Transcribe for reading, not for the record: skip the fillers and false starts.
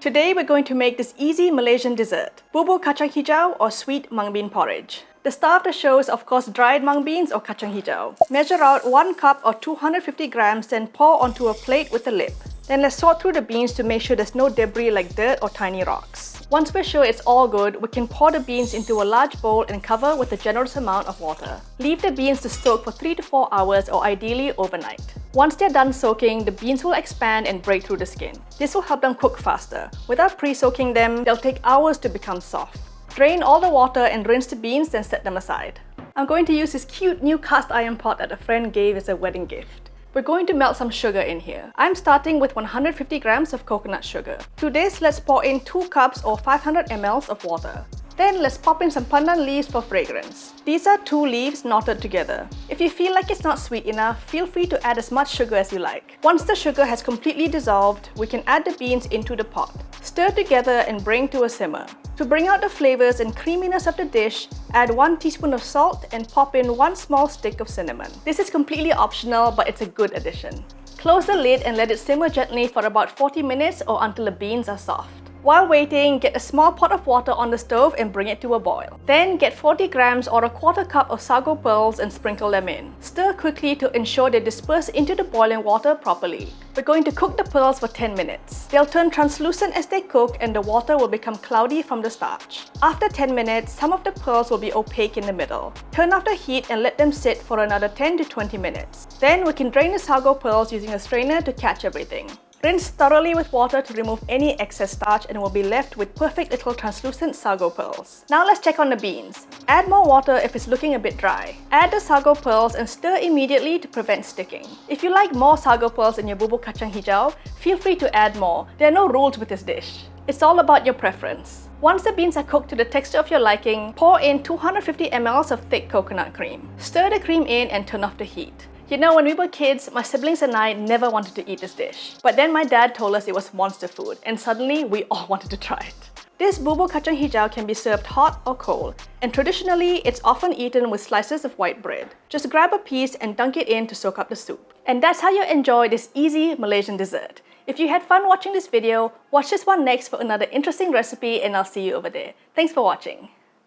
Today we're going to make this easy Malaysian dessert, Bubur Kacang Hijau or sweet mung bean porridge. The star of the show is of course dried mung beans or kacang hijau. Measure out 1 cup or 250 grams, then pour onto a plate with a lid. Then let's sort through the beans to make sure there's no debris like dirt or tiny rocks. Once we're sure it's all good, we can pour the beans into a large bowl and cover with a generous amount of water. Leave the beans to soak for 3 to 4 hours or ideally overnight. Once they're done soaking, the beans will expand and break through the skin. This will help them cook faster. Without pre-soaking them, they'll take hours to become soft. Drain all the water and rinse the beans, then set them aside. I'm going to use this cute new cast iron pot that a friend gave as a wedding gift. We're going to melt some sugar in here. I'm starting with 150 grams of coconut sugar. To this, let's pour in 2 cups or 500 ml of water. Then let's pop in some pandan leaves for fragrance. These are 2 leaves knotted together. If you feel like it's not sweet enough, feel free to add as much sugar as you like. Once the sugar has completely dissolved, we can add the beans into the pot. Stir together and bring to a simmer. To bring out the flavors and creaminess of the dish, add 1 teaspoon of salt and pop in 1 small stick of cinnamon. This is completely optional, but it's a good addition. Close the lid and let it simmer gently for about 40 minutes or until the beans are soft. While waiting, get a small pot of water on the stove and bring it to a boil. Then get 40 grams or a quarter cup of sago pearls and sprinkle them in. Stir quickly to ensure they disperse into the boiling water properly. We're going to cook the pearls for 10 minutes. They'll turn translucent as they cook and the water will become cloudy from the starch. After 10 minutes, some of the pearls will be opaque in the middle. Turn off the heat and let them sit for another 10 to 20 minutes. Then we can drain the sago pearls using a strainer to catch everything. Rinse thoroughly with water to remove any excess starch and we'll be left with perfect little translucent sago pearls. Now let's check on the beans. Add more water if it's looking a bit dry. Add the sago pearls and stir immediately to prevent sticking. If you like more sago pearls in your bubur kacang hijau, feel free to add more. There are no rules with this dish. It's all about your preference. Once the beans are cooked to the texture of your liking, pour in 250 ml of thick coconut cream. Stir the cream in and turn off the heat. You know, when we were kids, my siblings and I never wanted to eat this dish. But then my dad told us it was monster food, and suddenly we all wanted to try it. This bubur kacang hijau can be served hot or cold, and traditionally, it's often eaten with slices of white bread. Just grab a piece and dunk it in to soak up the soup. And that's how you enjoy this easy Malaysian dessert. If you had fun watching this video, watch this one next for another interesting recipe and I'll see you over there. Thanks for watching.